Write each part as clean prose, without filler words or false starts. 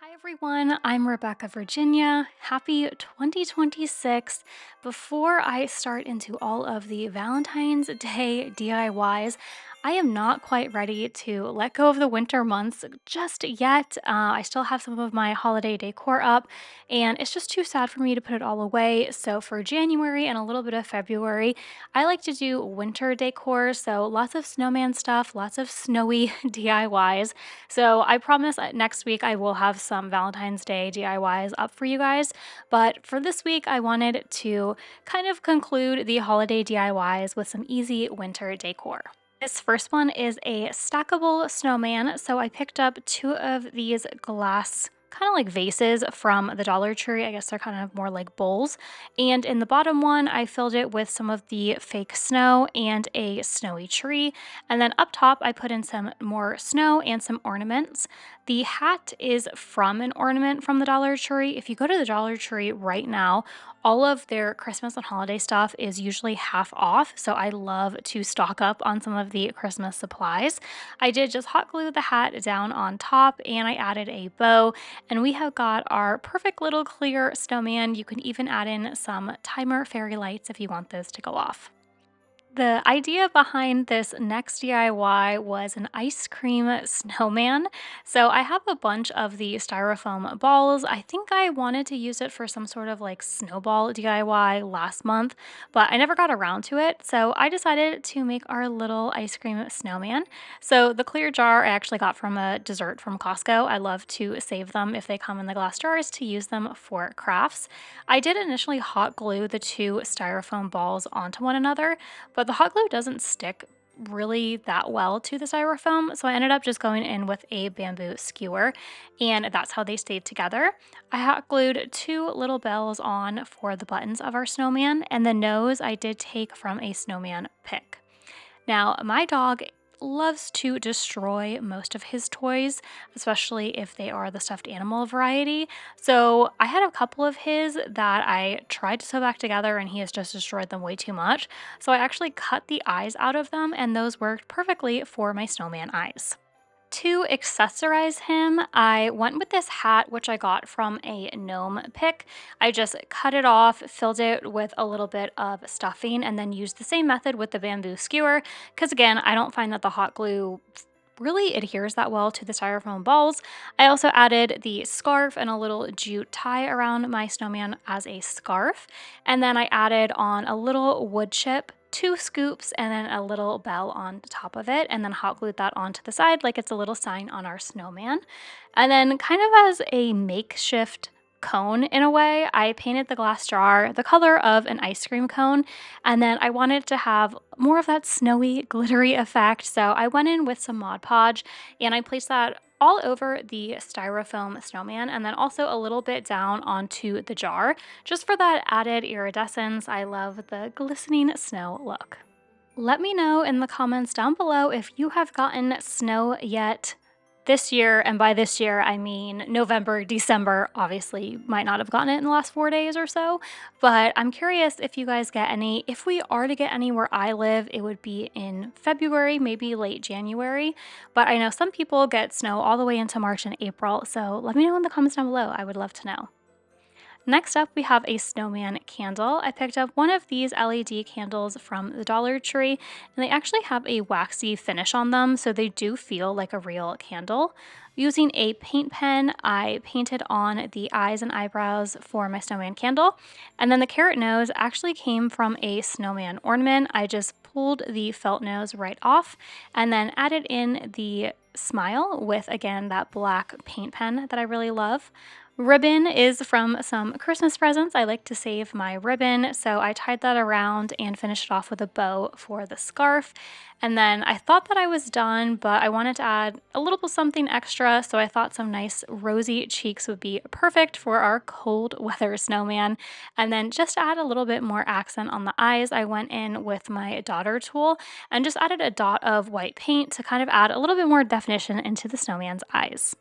Hi everyone, I'm Rebecca Virginia. Happy 2026. Before I start into all of the Valentine's Day DIYs, I am not quite ready to let go of the winter months just yet. I still have some of my holiday decor up, and it's just too sad for me to put it all away. So, for January and a little bit of February, I like to do winter decor. So, lots of snowman stuff, lots of snowy DIYs. So I promise next week I will have some Valentine's Day DIYs up for you guys. But for this week, I wanted to kind of conclude the holiday DIYs with some easy winter decor. This first one is a stackable snowman. So I picked up two of these glass kind of like vases from the Dollar Tree. I guess they're kind of more like bowls. And in the bottom one, I filled it with some of the fake snow and a snowy tree. And then up top, I put in some more snow and some ornaments. The hat is from an ornament from the Dollar Tree. If you go to the Dollar Tree right now, all of their Christmas and holiday stuff is usually half off. So I love to stock up on some of the Christmas supplies. I did just hot glue the hat down on top and I added a bow, and we have got our perfect little clear snowman. You can even add in some timer fairy lights if you want those to go off. The idea behind this next DIY was an ice cream snowman. So I have a bunch of the styrofoam balls. I think I wanted to use it for some sort of like snowball DIY last month, but I never got around to it. So I decided to make our little ice cream snowman. So the clear jar I actually got from a dessert from Costco. I love to save them if they come in the glass jars to use them for crafts. I did initially hot glue the two styrofoam balls onto one another, but the hot glue doesn't stick really that well to the styrofoam, so I ended up just going in with a bamboo skewer, and that's how they stayed together. I hot glued two little bells on for the buttons of our snowman, and the nose I did take from a snowman pick. Now, my dog loves to destroy most of his toys, especially if they are the stuffed animal variety. So I had a couple of his that I tried to sew back together and he has just destroyed them way too much. So I actually cut the eyes out of them and those worked perfectly for my snowman eyes. To accessorize him, I went with this hat, which I got from a gnome pick. I just cut it off, filled it with a little bit of stuffing, and then used the same method with the bamboo skewer. Because again, I don't find that the hot glue really adheres that well to the styrofoam balls. I also added the scarf and a little jute tie around my snowman as a scarf. And then I added on a little wood chip, two scoops, and then a little bell on top of it, and then hot glued that onto the side like it's a little sign on our snowman. And then, kind of as a makeshift cone in a way, I painted the glass jar the color of an ice cream cone, and then I wanted to have more of that snowy, glittery effect. So I went in with some Mod Podge and I placed that all over the styrofoam snowman and then also a little bit down onto the jar just for that added iridescence. I love the glistening snow look. Let me know in the comments down below if you have gotten snow yet this year, and by this year I mean November, December. Obviously, you might not have gotten it in the last 4 days or so, but I'm curious if you guys get any. If we are to get any where I live, it would be in February, maybe late January, but I know some people get snow all the way into March and April, so let me know in the comments down below. I would love to know. Next up, we have a snowman candle. I picked up one of these LED candles from the Dollar Tree, and they actually have a waxy finish on them, so they do feel like a real candle. Using a paint pen, I painted on the eyes and eyebrows for my snowman candle, and then the carrot nose actually came from a snowman ornament. I just pulled the felt nose right off and then added in the smile with, again, that black paint pen that I really love. Ribbon is from some Christmas presents. I like to save my ribbon, so I tied that around and finished it off with a bow for the scarf. And then I thought that I was done, but I wanted to add a little something extra, so I thought some nice rosy cheeks would be perfect for our cold weather snowman. And then just to add a little bit more accent on the eyes, I went in with my daughter tool and just added a dot of white paint to kind of add a little bit more definition into the snowman's eyes.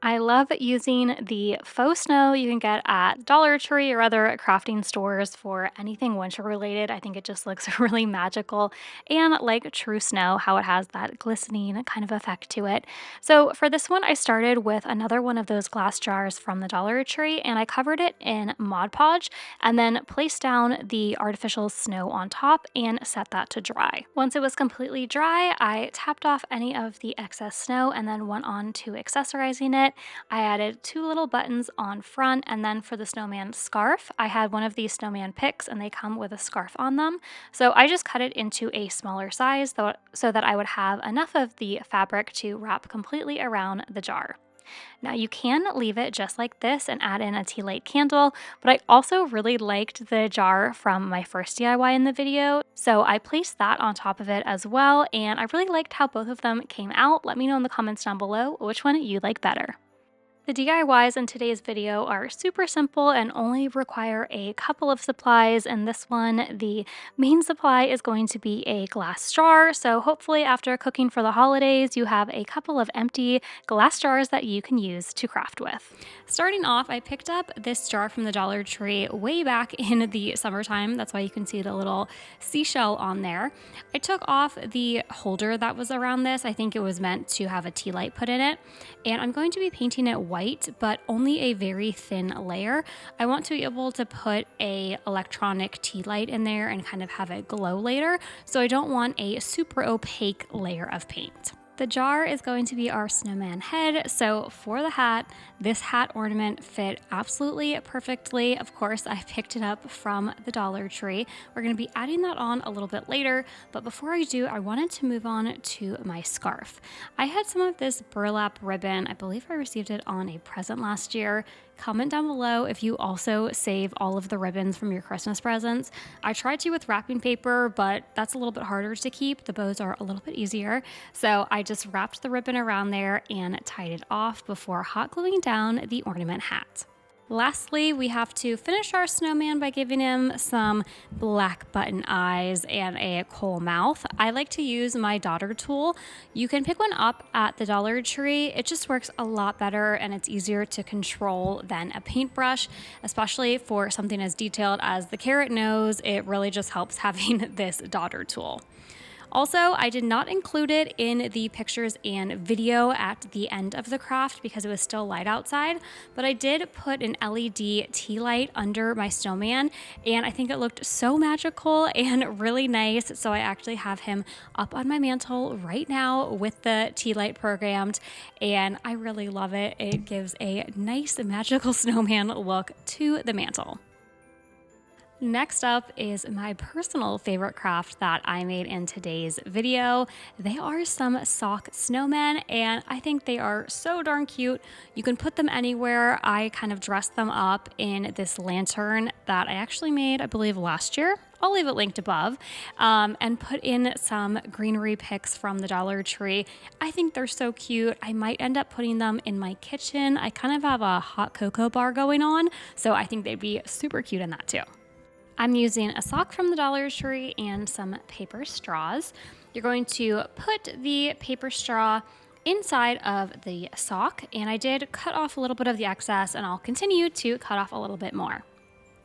I love using the faux snow you can get at Dollar Tree or other crafting stores for anything winter related. I think it just looks really magical and like true snow, how it has that glistening kind of effect to it. So for this one, I started with another one of those glass jars from the Dollar Tree and I covered it in Mod Podge and then placed down the artificial snow on top and set that to dry. Once it was completely dry, I tapped off any of the excess snow and then went on to accessorizing it. I added two little buttons on front, and then for the snowman scarf, I had one of these snowman picks and they come with a scarf on them. So I just cut it into a smaller size so that I would have enough of the fabric to wrap completely around the jar. Now you can leave it just like this and add in a tea light candle, but I also really liked the jar from my first DIY in the video, so I placed that on top of it as well, and I really liked how both of them came out. Let me know in the comments down below which one you like better. The DIYs in today's video are super simple and only require a couple of supplies. In this one, the main supply is going to be a glass jar. So hopefully after cooking for the holidays, you have a couple of empty glass jars that you can use to craft with. Starting off, I picked up this jar from the Dollar Tree way back in the summertime. That's why you can see the little seashell on there. I took off the holder that was around this. I think it was meant to have a tea light put in it. And I'm going to be painting it white, but only a very thin layer. I want to be able to put a electronic tea light in there and kind of have it glow later, so I don't want a super opaque layer of paint. The jar is going to be our snowman head, so for the hat, this hat ornament fit absolutely perfectly. Of course, I picked it up from the Dollar Tree. We're going to be adding that on a little bit later, but before I do, I wanted to move on to my scarf. I had some of this burlap ribbon. I believe I received it on a present last year. Comment down below if you also save all of the ribbons from your Christmas presents. I tried to with wrapping paper, but that's a little bit harder to keep. The bows are a little bit easier. So I just wrapped the ribbon around there and tied it off before hot gluing down the ornament hat. Lastly, we have to finish our snowman by giving him some black button eyes and a coal mouth. I like to use my daughter tool. You can pick one up at the Dollar Tree. It just works a lot better and it's easier to control than a paintbrush, especially for something as detailed as the carrot nose. It really just helps having this daughter tool. Also, I did not include it in the pictures and video at the end of the craft because it was still light outside, but I did put an LED tea light under my snowman, and I think it looked so magical and really nice, so I actually have him up on my mantle right now with the tea light programmed, and I really love it. It gives a nice magical snowman look to the mantle. Next up is my personal favorite craft that I made in today's video. They are some sock snowmen, and I think they are so darn cute. You can put them anywhere. I kind of dressed them up in this lantern that I actually made, I believe, last year. I'll leave it linked above, and put in some greenery picks from the Dollar Tree. I think they're so cute. I might end up putting them in my kitchen. I kind of have a hot cocoa bar going on, so I think they'd be super cute in that too. I'm using a sock from the Dollar Tree and some paper straws. You're going to put the paper straw inside of the sock, and I did cut off a little bit of the excess, and I'll continue to cut off a little bit more.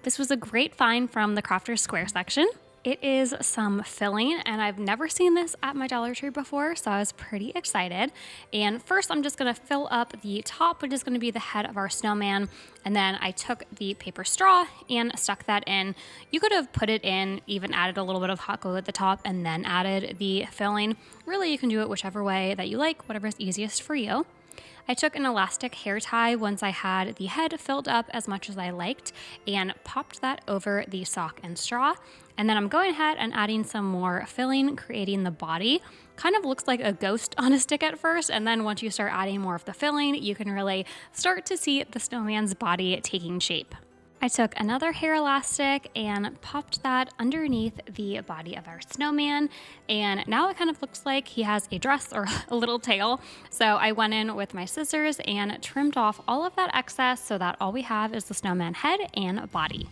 This was a great find from the Crafter's Square section. It is some filling, and I've never seen this at my Dollar Tree before, so I was pretty excited. And first, I'm just going to fill up the top, which is going to be the head of our snowman, and then I took the paper straw and stuck that in. You could have put it in, even added a little bit of hot glue at the top, and then added the filling. Really, you can do it whichever way that you like, whatever's easiest for you. I took an elastic hair tie once I had the head filled up as much as I liked and popped that over the sock and straw. And then I'm going ahead and adding some more filling, creating the body. Kind of looks like a ghost on a stick at first, and then once you start adding more of the filling, you can really start to see the snowman's body taking shape. I took another hair elastic and popped that underneath the body of our snowman, and now it kind of looks like he has a dress or a little tail. So I went in with my scissors and trimmed off all of that excess so that all we have is the snowman head and body.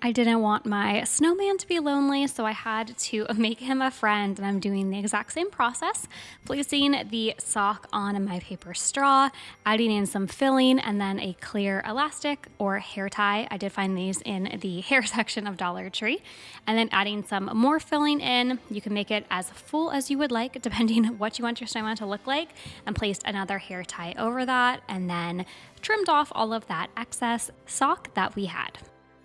I didn't want my snowman to be lonely, so I had to make him a friend, and I'm doing the exact same process, placing the sock on my paper straw, adding in some filling, and then a clear elastic or hair tie. I did find these in the hair section of Dollar Tree, and then adding some more filling in. You can make it as full as you would like, depending on what you want your snowman to look like, and placed another hair tie over that, and then trimmed off all of that excess sock that we had.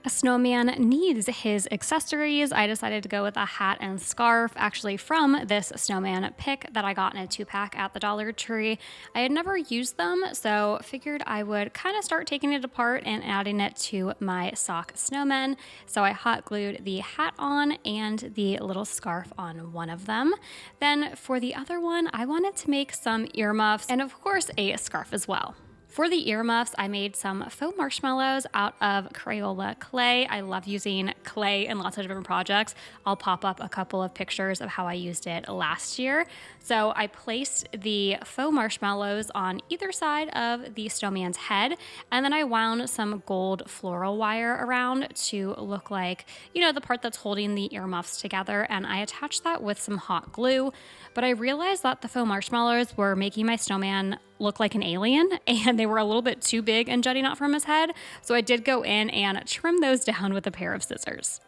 A snowman needs his accessories. I decided to go with a hat and scarf, actually from this snowman pick that I got in a 2-pack at the Dollar Tree. I had never used them, so figured I would kind of start taking it apart and adding it to my sock snowmen. So I hot glued the hat on and the little scarf on one of them. Then for the other one, I wanted to make some earmuffs and of course a scarf as well. For the earmuffs, I made some faux marshmallows out of Crayola clay. I love using clay in lots of different projects. I'll pop up a couple of pictures of how I used it last year. So I placed the faux marshmallows on either side of the snowman's head, and then I wound some gold floral wire around to look like, the part that's holding the earmuffs together, and I attached that with some hot glue. But I realized that the faux marshmallows were making my snowman look like an alien, and they were a little bit too big and jutting out from his head, so I did go in and trim those down with a pair of scissors.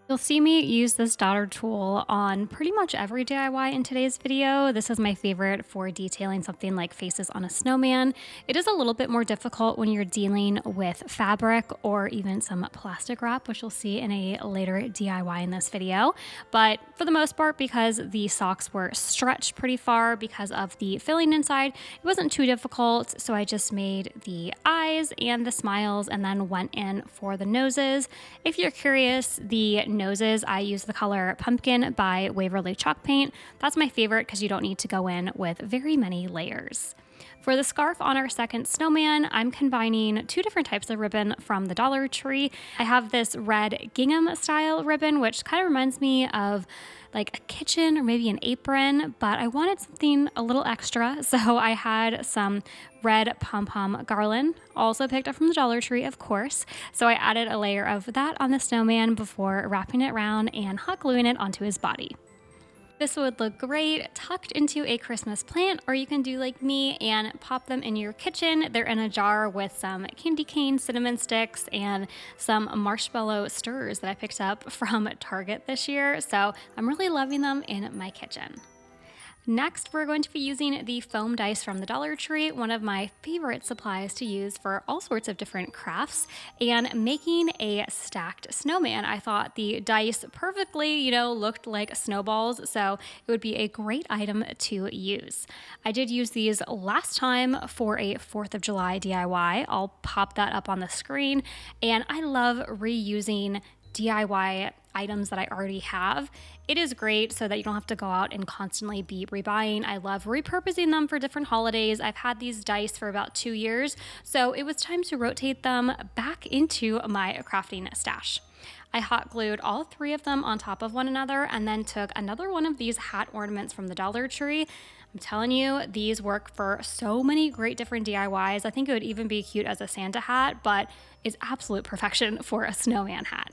You'll see me use this daughter tool on pretty much every DIY in today's video. This is my favorite for detailing something like faces on a snowman. It is a little bit more difficult when you're dealing with fabric or even some plastic wrap, which you'll see in a later DIY in this video. But for the most part, because the socks were stretched pretty far because of the filling inside, it wasn't too difficult. So I just made the eyes and the smiles and then went in for the noses. If you're curious, the noses, I use the color Pumpkin by Waverly Chalk Paint. That's my favorite because you don't need to go in with very many layers. For the scarf on our second snowman, I'm combining 2 different types of ribbon from the Dollar Tree. I have this red gingham style ribbon, which kind of reminds me of like a kitchen or maybe an apron, but I wanted something a little extra, so I had some red pom-pom garland, also picked up from the Dollar Tree, of course. So I added a layer of that on the snowman before wrapping it around and hot gluing it onto his body. This would look great tucked into a Christmas plant, or you can do like me and pop them in your kitchen. They're in a jar with some candy cane cinnamon sticks and some marshmallow stirrers that I picked up from Target this year. So I'm really loving them in my kitchen. Next, we're going to be using the foam dice from the Dollar Tree, one of my favorite supplies to use for all sorts of different crafts, and making a stacked snowman. I thought the dice perfectly, looked like snowballs, so it would be a great item to use. I did use these last time for a 4th of July DIY. I'll pop that up on the screen, and I love reusing DIY items that I already have. It is great so that you don't have to go out and constantly be rebuying. I love repurposing them for different holidays. I've had these dice for about 2 years, so it was time to rotate them back into my crafting stash. I hot glued all 3 of them on top of one another and then took another one of these hat ornaments from the Dollar Tree. I'm telling you, these work for so many great different DIYs. I think it would even be cute as a Santa hat, but it's absolute perfection for a snowman hat.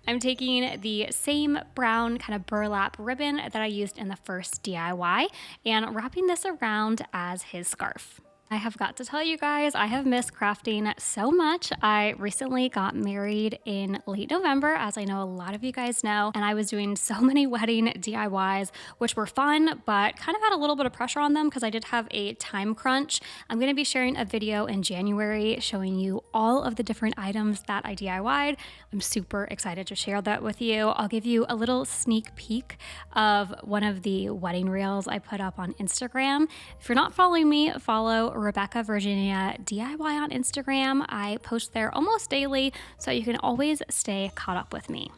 I'm taking the same brown kind of burlap ribbon that I used in the first DIY and wrapping this around as his scarf. I have got to tell you guys, I have missed crafting so much. I recently got married in late November, as I know a lot of you guys know, and I was doing so many wedding DIYs, which were fun, but kind of had a little bit of pressure on them because I did have a time crunch. I'm going to be sharing a video in January showing you all of the different items that I DIY'd. I'm super excited to share that with you. I'll give you a little sneak peek of one of the wedding reels I put up on Instagram. If you're not following me, follow RebeccaVirginiaDIY on Instagram. I post there almost daily, so you can always stay caught up with me.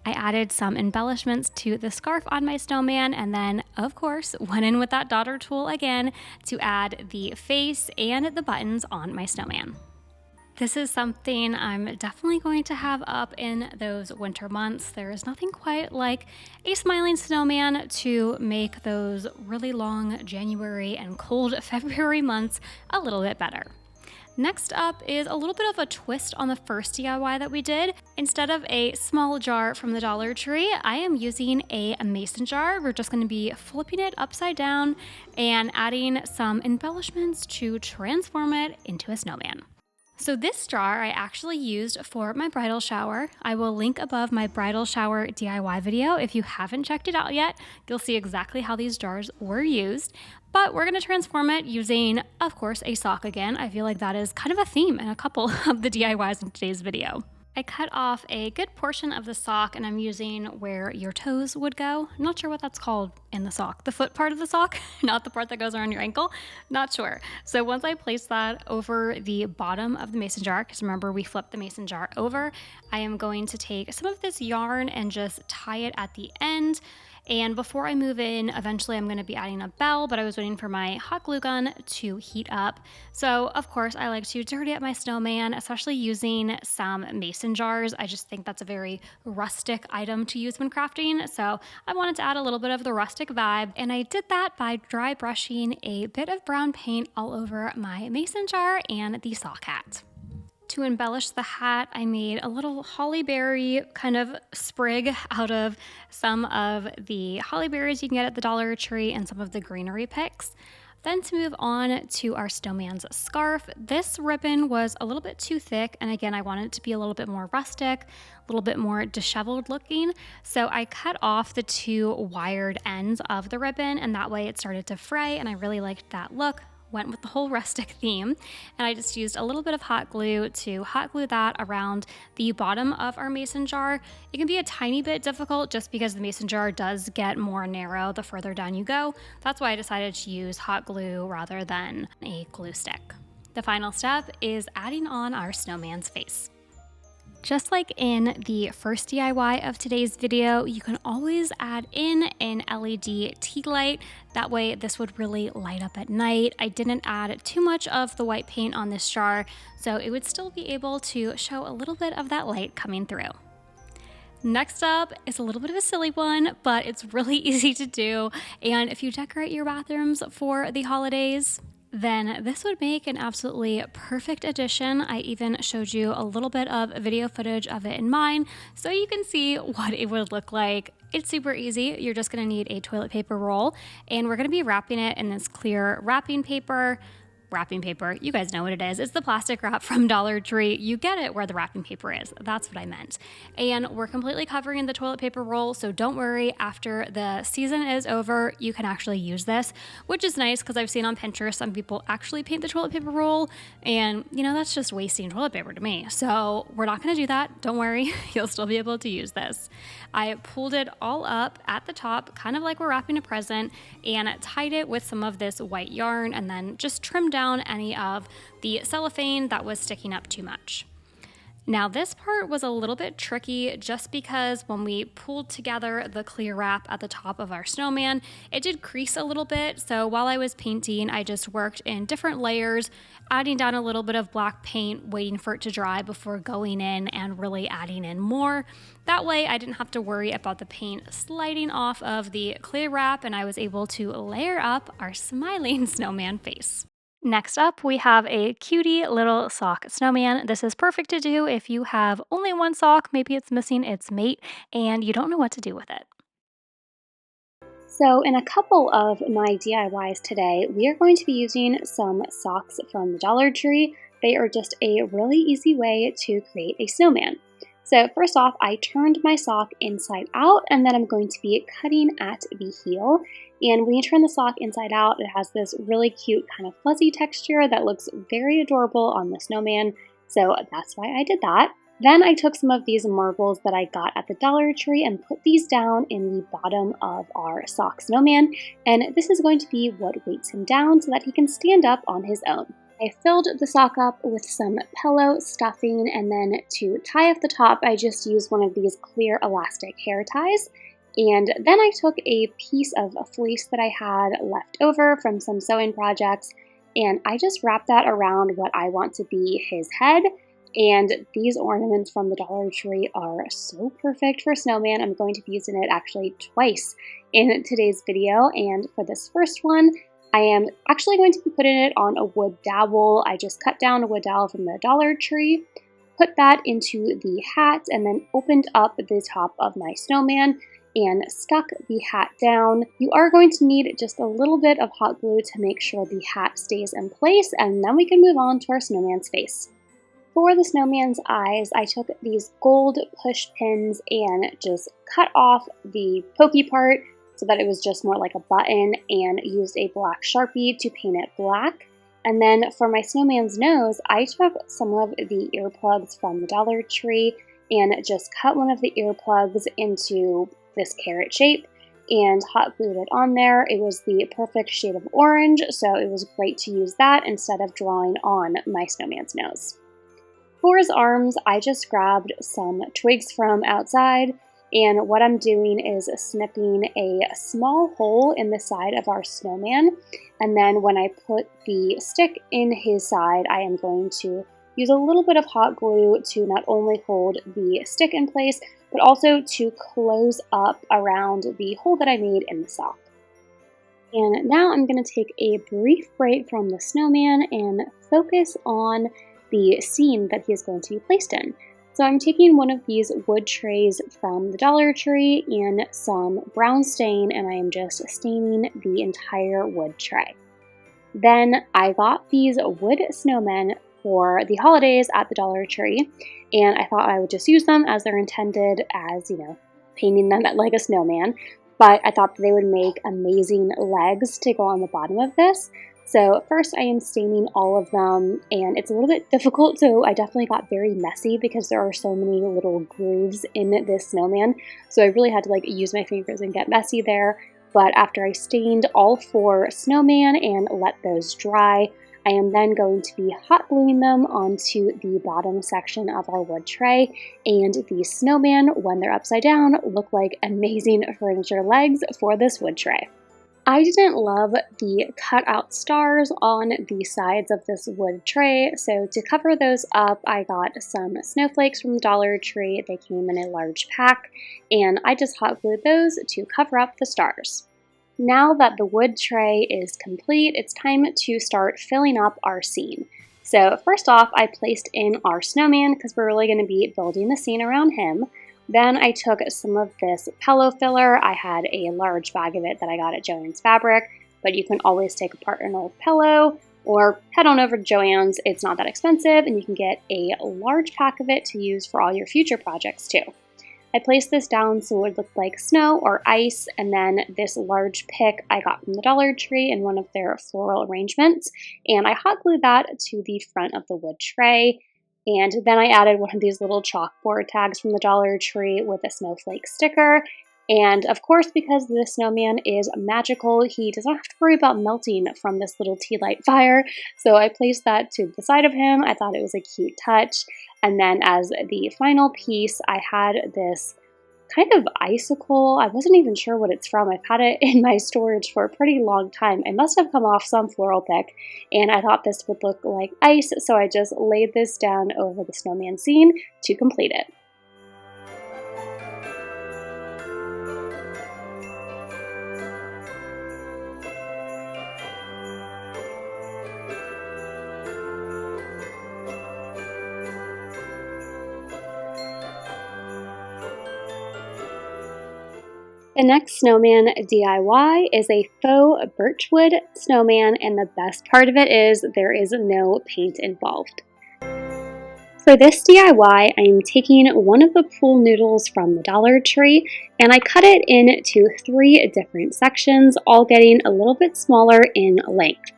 I added some embellishments to the scarf on my snowman, and then, of course, went in with that daughter tool again to add the face and the buttons on my snowman. This is something I'm definitely going to have up in those winter months. There is nothing quite like a smiling snowman to make those really long January and cold February months a little bit better. Next up is a little bit of a twist on the first DIY that we did. Instead of a small jar from the Dollar Tree, I am using a mason jar. We're just going to be flipping it upside down and adding some embellishments to transform it into a snowman. So this jar I actually used for my bridal shower. I will link above my bridal shower DIY video. If you haven't checked it out yet, you'll see exactly how these jars were used. But we're going to transform it using, of course, a sock again. I feel like that is kind of a theme in a couple of the DIYs in today's video. I cut off a good portion of the sock and I'm using where your toes would go. I'm not sure what that's called in the sock. The foot part of the sock, not the part that goes around your ankle. Not sure. So once I place that over the bottom of the mason jar, because remember we flipped the mason jar over, I am going to take some of this yarn and just tie it at the end. And before I move in, eventually I'm going to be adding a bell, but I was waiting for my hot glue gun to heat up. So of course I like to dirty up my snowman, especially using some mason jars. I just think that's a very rustic item to use when crafting. So I wanted to add a little bit of the rustic vibe, and I did that by dry brushing a bit of brown paint all over my mason jar and the sock hat. To embellish the hat, I made a little holly berry kind of sprig out of some of the holly berries you can get at the Dollar Tree and some of the greenery picks. Then to move on to our snowman's scarf, this ribbon was a little bit too thick, and again I wanted it to be a little bit more rustic, a little bit more disheveled looking, so I cut off the two wired ends of the ribbon, and that way it started to fray, and I really liked that look. Went with the whole rustic theme, and I just used a little bit of hot glue to hot glue that around the bottom of our mason jar. It can be a tiny bit difficult just because the mason jar does get more narrow the further down you go. That's why I decided to use hot glue rather than a glue stick. The final step is adding on our snowman's face. Just like in the first DIY of today's video, you can always add in an LED tea light. That way this would really light up at night. I didn't add too much of the white paint on this jar, so it would still be able to show a little bit of that light coming through. Next up is a little bit of a silly one, but it's really easy to do. And if you decorate your bathrooms for the holidays, then this would make an absolutely perfect addition. I even showed you a little bit of video footage of it in mine, so you can see what it would look like. It's super easy. You're just gonna need a toilet paper roll, and we're gonna be wrapping it in this clear wrapping paper. You guys know what it is. It's the plastic wrap from Dollar Tree. You get it where the wrapping paper is. That's what I meant. And we're completely covering the toilet paper roll, so don't worry. After the season is over, you can actually use this, which is nice because I've seen on Pinterest some people actually paint the toilet paper roll, and you know, that's just wasting toilet paper to me. So we're not going to do that. Don't worry. You'll still be able to use this. I pulled it all up at the top, kind of like we're wrapping a present, and tied it with some of this white yarn, and then just trimmed down any of the cellophane that was sticking up too much. Now this part was a little bit tricky just because when we pulled together the clear wrap at the top of our snowman, it did crease a little bit. So while I was painting, I just worked in different layers, adding down a little bit of black paint, waiting for it to dry before going in and really adding in more. That way I didn't have to worry about the paint sliding off of the clear wrap, and I was able to layer up our smiling snowman face. Next up, we have a cutie little sock snowman. This is perfect to do if you have only one sock, maybe it's missing its mate, and you don't know what to do with it. So in a couple of my DIYs today, we are going to be using some socks from the Dollar Tree. They are just a really easy way to create a snowman. So first off, I turned my sock inside out, and then I'm going to be cutting at the heel. And when you turn the sock inside out, it has this really cute kind of fuzzy texture that looks very adorable on the snowman. So that's why I did that. Then I took some of these marbles that I got at the Dollar Tree and put these down in the bottom of our sock snowman. And this is going to be what weights him down so that he can stand up on his own. I filled the sock up with some pillow stuffing, and then to tie up the top, I just used one of these clear elastic hair ties. And then I took a piece of fleece that I had left over from some sewing projects, and I just wrapped that around what I want to be his head. And these ornaments from the Dollar Tree are so perfect for snowman. I'm going to be using it actually twice in today's video. And for this first one, I am actually going to be putting it on a wood dowel. I just cut down a wood dowel from the Dollar Tree, put that into the hat, and then opened up the top of my snowman and stuck the hat down. You are going to need just a little bit of hot glue to make sure the hat stays in place, and then we can move on to our snowman's face. For the snowman's eyes, I took these gold push pins and just cut off the pokey part so that it was just more like a button, and used a black Sharpie to paint it black. And then for my snowman's nose, I took some of the earplugs from the Dollar Tree and just cut one of the earplugs into this carrot shape and hot glued it on there. It was the perfect shade of orange, so it was great to use that instead of drawing on my snowman's nose. For his arms, I just grabbed some twigs from outside, and what I'm doing is snipping a small hole in the side of our snowman, and then when I put the stick in his side, I am going to use a little bit of hot glue to not only hold the stick in place, but also to close up around the hole that I made in the sock. And now I'm going to take a brief break from the snowman and focus on the scene that he is going to be placed in. So I'm taking one of these wood trays from the Dollar Tree and some brown stain, and I am just staining the entire wood tray. Then I got these wood snowmen for the holidays at the Dollar Tree, and I thought I would just use them as they're intended, as, you know, painting them like a snowman, but I thought that they would make amazing legs to go on the bottom of this. So first I am staining all of them, and it's a little bit difficult, so I definitely got very messy because there are so many little grooves in this snowman. So I really had to use my fingers and get messy there. But after I stained all 4 snowman and let those dry, I am then going to be hot gluing them onto the bottom section of our wood tray, and the snowman, when they're upside down, look like amazing furniture legs for this wood tray. I didn't love the cutout stars on the sides of this wood tray, so to cover those up, I got some snowflakes from the Dollar Tree. They came in a large pack, and I just hot glued those to cover up the stars. Now that the wood tray is complete, it's time to start filling up our scene. So first off, I placed in our snowman because we're really going to be building the scene around him. Then I took some of this pillow filler. I had a large bag of it that I got at Joann's Fabric, but you can always take apart an old pillow or head on over to Joann's. It's not that expensive, and you can get a large pack of it to use for all your future projects too. I placed this down so it would look like snow or ice, and then this large pick I got from the Dollar Tree in one of their floral arrangements, and I hot glued that to the front of the wood tray. And then I added one of these little chalkboard tags from the Dollar Tree with a snowflake sticker. And of course, because the snowman is magical, he doesn't have to worry about melting from this little tea light fire. So I placed that to the side of him. I thought it was a cute touch. And then as the final piece, I had this kind of icicle. I wasn't even sure what it's from. I've had it in my storage for a pretty long time. It must have come off some floral pick, and I thought this would look like ice, so I just laid this down over the snowman scene to complete it. The next snowman DIY is a faux birchwood snowman, and the best part of it is there is no paint involved. For this DIY, I am taking one of the pool noodles from the Dollar Tree, and I cut it into 3 different sections, all getting a little bit smaller in length.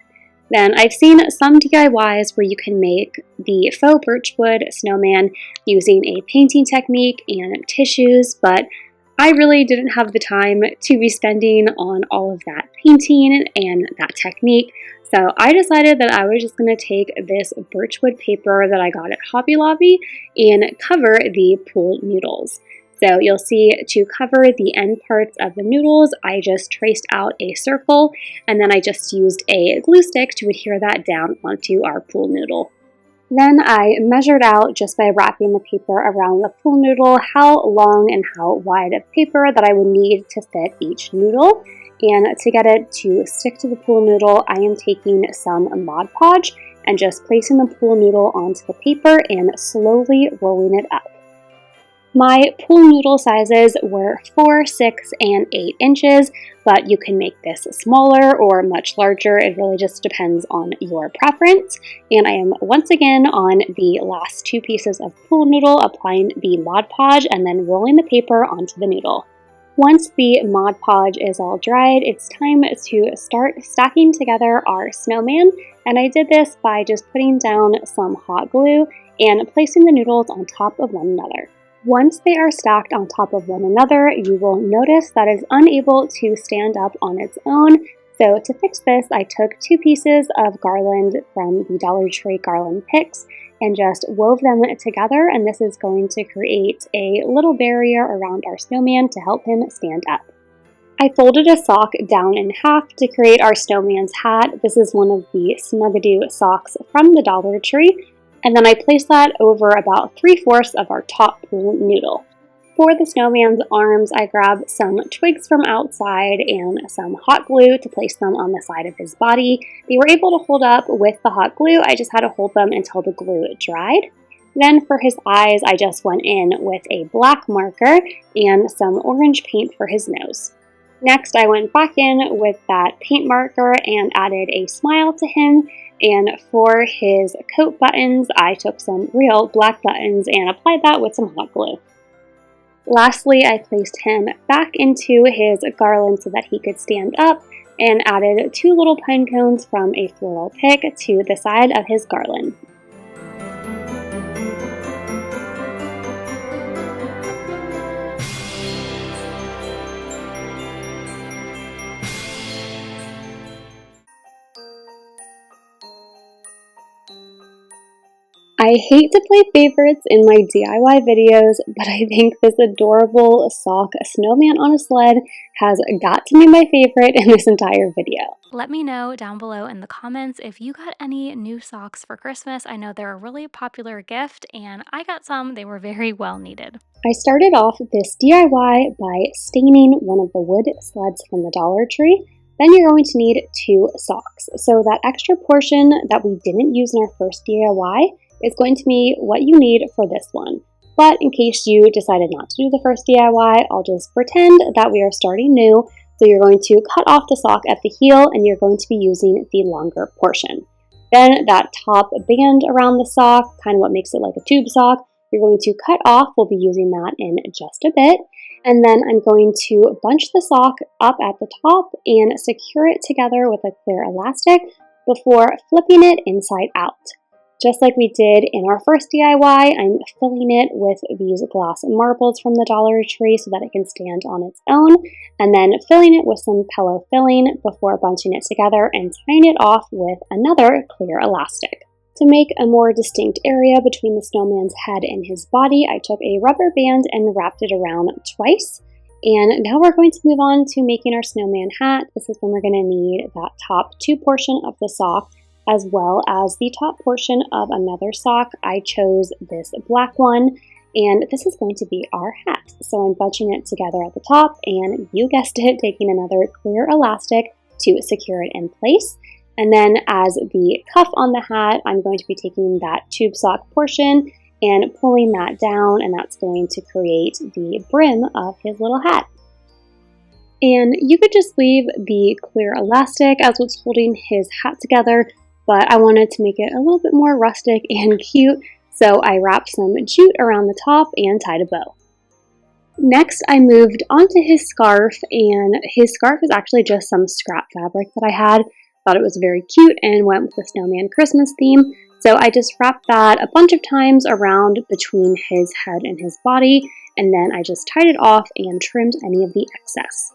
Then I've seen some DIYs where you can make the faux birchwood snowman using a painting technique and tissues, but I really didn't have the time to be spending on all of that painting and that technique, so I decided that I was just going to take this birchwood paper that I got at Hobby Lobby and cover the pool noodles. So you'll see, to cover the end parts of the noodles, I just traced out a circle, and then I just used a glue stick to adhere that down onto our pool noodle. Then I measured out, just by wrapping the paper around the pool noodle, how long and how wide of paper that I would need to fit each noodle. And to get it to stick to the pool noodle, I am taking some Mod Podge and just placing the pool noodle onto the paper and slowly rolling it up. My pool noodle sizes were 4, 6, and 8 inches, but you can make this smaller or much larger. It really just depends on your preference. And I am once again on the last 2 pieces of pool noodle, applying the Mod Podge and then rolling the paper onto the noodle. Once the Mod Podge is all dried, it's time to start stacking together our snowman. And I did this by just putting down some hot glue and placing the noodles on top of one another. Once they are stacked on top of one another, you will notice that it's unable to stand up on its own. So to fix this, I took 2 pieces of garland from the Dollar Tree garland picks and just wove them together, and this is going to create a little barrier around our snowman to help him stand up. I folded a sock down in half to create our snowman's hat. This is one of the Snugadoo socks from the Dollar Tree. And then I placed that over about 3/4 of our top pool noodle. For the snowman's arms, I grabbed some twigs from outside and some hot glue to place them on the side of his body. They were able to hold up with the hot glue. I just had to hold them until the glue dried. Then for his eyes, I just went in with a black marker and some orange paint for his nose. Next, I went back in with that paint marker and added a smile to him. And for his coat buttons, I took some real black buttons and applied that with some hot glue. Lastly, I placed him back into his garland so that he could stand up and added 2 little pine cones from a floral pick to the side of his garland. I hate to play favorites in my DIY videos, but I think this adorable sock snowman on a sled has got to be my favorite in this entire video. Let me know down below in the comments if you got any new socks for Christmas. I know they're a really popular gift, and I got some. They were very well needed. I started off this DIY by staining one of the wood sleds from the Dollar Tree. Then you're going to need 2 socks. So that extra portion that we didn't use in our first DIY is going to be what you need for this one. But in case you decided not to do the first DIY, I'll just pretend that we are starting new. So you're going to cut off the sock at the heel and you're going to be using the longer portion. Then that top band around the sock, kind of what makes it like a tube sock, you're going to cut off. We'll be using that in just a bit. And then I'm going to bunch the sock up at the top and secure it together with a clear elastic before flipping it inside out. Just like we did in our first DIY, I'm filling it with these glass marbles from the Dollar Tree so that it can stand on its own, and then filling it with some pillow filling before bunching it together and tying it off with another clear elastic. To make a more distinct area between the snowman's head and his body, I took a rubber band and wrapped it around twice. And now we're going to move on to making our snowman hat. This is when we're going to need that top 2 portion of the sock, as well as the top portion of another sock. I chose this black one, and this is going to be our hat. So I'm bunching it together at the top, and you guessed it, taking another clear elastic to secure it in place. And then as the cuff on the hat, I'm going to be taking that tube sock portion and pulling that down, and that's going to create the brim of his little hat. And you could just leave the clear elastic as what's holding his hat together, but I wanted to make it a little bit more rustic and cute, so I wrapped some jute around the top and tied a bow. Next, I moved onto his scarf, and his scarf is actually just some scrap fabric that I had. Thought it was very cute and went with the snowman Christmas theme, so I just wrapped that a bunch of times around between his head and his body, and then I just tied it off and trimmed any of the excess.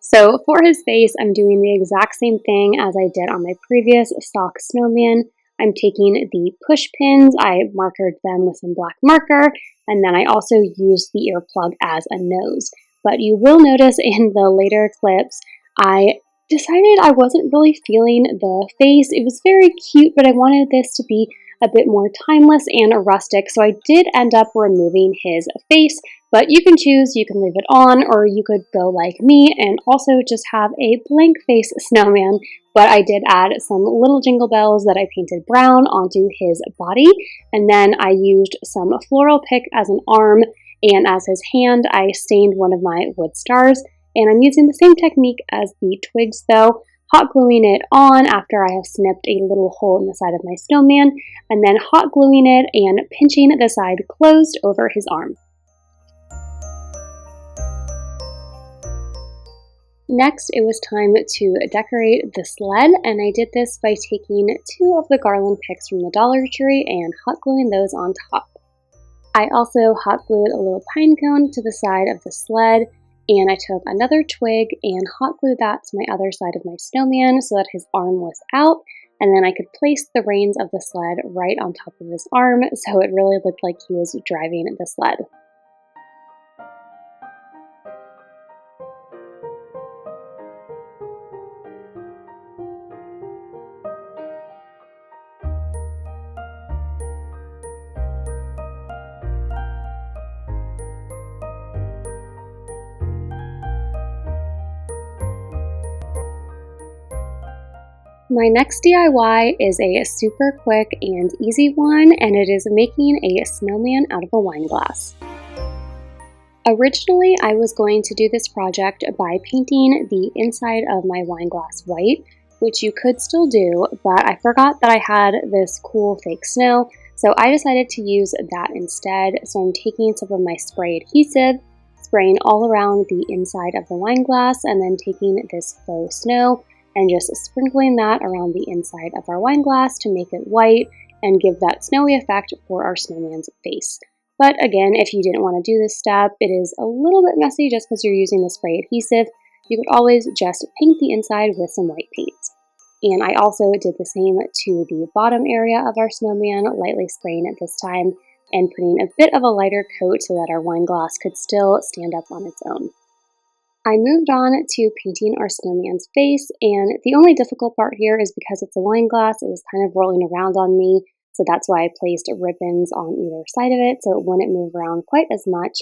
So for his face, I'm doing the exact same thing as I did on my previous sock snowman. I'm taking the push pins, I markered them with some black marker, and then I also used the earplug as a nose. But you will notice in the later clips, I decided I wasn't really feeling the face. It was very cute, but I wanted this to be a bit more timeless and rustic, so I did end up removing his face, but you can choose, you can leave it on, or you could go like me and also just have a blank face snowman. But I did add some little jingle bells that I painted brown onto his body, and then I used some floral pick as an arm, and as his hand, I stained one of my wood stars, and I'm using the same technique as the twigs though, hot gluing it on after I have snipped a little hole in the side of my snowman, and then hot gluing it and pinching the side closed over his arm. Next, it was time to decorate the sled, and I did this by taking 2 of the garland picks from the Dollar Tree and hot gluing those on top. I also hot glued a little pine cone to the side of the sled, and I took another twig and hot glued that to my other side of my snowman so that his arm was out, and then I could place the reins of the sled right on top of his arm so it really looked like he was driving the sled. My next DIY is a super quick and easy one, and it is making a snowman out of a wine glass. Originally, I was going to do this project by painting the inside of my wine glass white, which you could still do, but I forgot that I had this cool fake snow, so I decided to use that instead. So I'm taking some of my spray adhesive, spraying all around the inside of the wine glass, and then taking this faux snow and just sprinkling that around the inside of our wine glass to make it white and give that snowy effect for our snowman's face. But again, if you didn't want to do this step, it is a little bit messy just because you're using the spray adhesive. You could always just paint the inside with some white paint. And I also did the same to the bottom area of our snowman, lightly spraying it this time and putting a bit of a lighter coat so that our wine glass could still stand up on its own. I moved on to painting our snowman's face, and the only difficult part here is because it's a wine glass, it was kind of rolling around on me, so that's why I placed ribbons on either side of it so it wouldn't move around quite as much.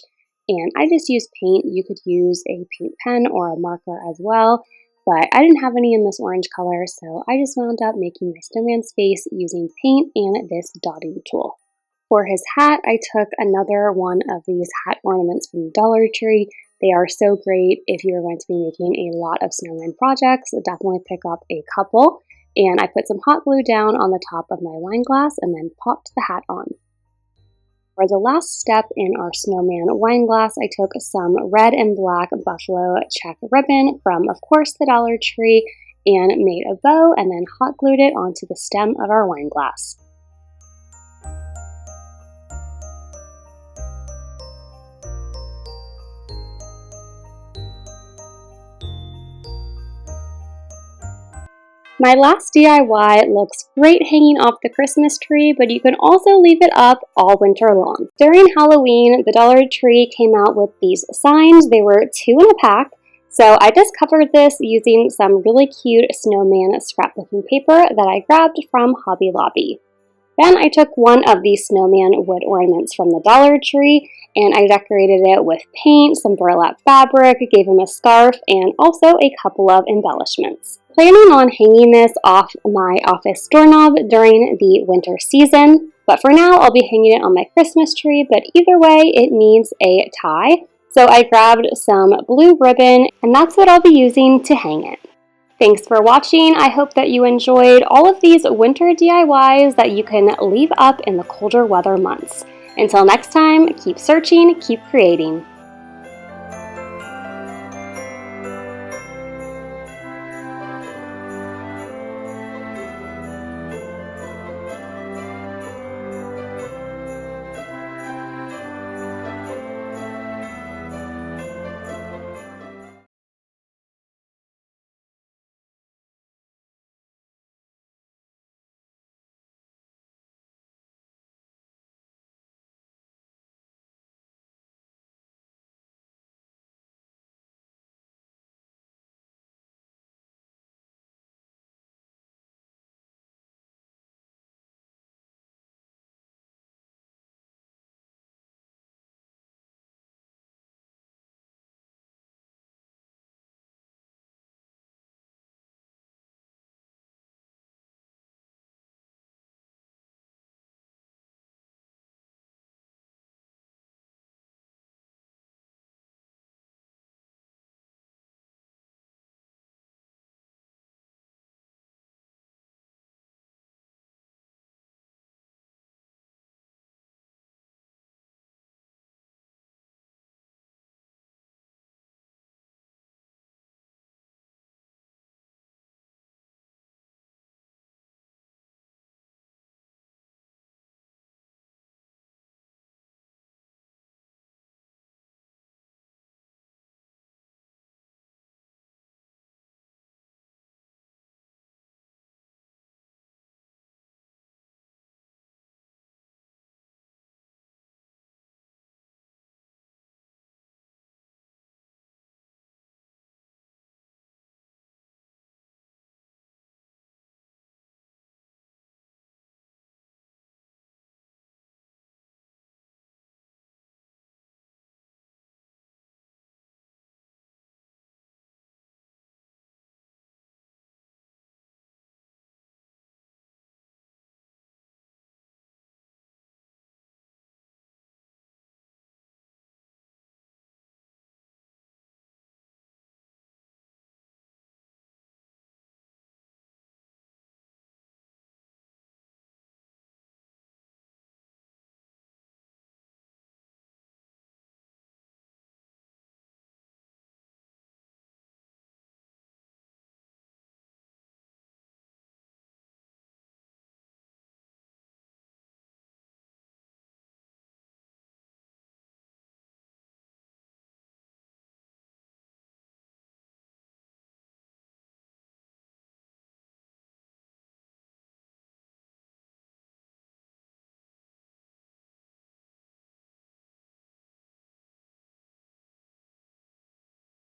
And I just used paint. You could use a paint pen or a marker as well, but I didn't have any in this orange color, so I just wound up making my snowman's face using paint and this dotting tool. For his hat, I took another one of these hat ornaments from the Dollar Tree. They are so great if you're going to be making a lot of snowman projects. Definitely pick up a couple. And I put some hot glue down on the top of my wine glass and then popped the hat on. For the last step in our snowman wine glass, I took some red and black buffalo check ribbon from, of course, the Dollar Tree and made a bow and then hot glued it onto the stem of our wine glass. My last DIY looks great hanging off the Christmas tree, but you can also leave it up all winter long. During Halloween, the Dollar Tree came out with these signs. They were 2 in a pack, so I just covered this using some really cute snowman scrapbooking paper that I grabbed from Hobby Lobby. Then I took one of these snowman wood ornaments from the Dollar Tree and I decorated it with paint, some burlap fabric, gave him a scarf, and also a couple of embellishments. Planning on hanging this off my office doorknob during the winter season, but for now I'll be hanging it on my Christmas tree, but either way it needs a tie. So I grabbed some blue ribbon and that's what I'll be using to hang it. Thanks for watching. I hope that you enjoyed all of these winter DIYs that you can leave up in the colder weather months. Until next time, keep searching, keep creating.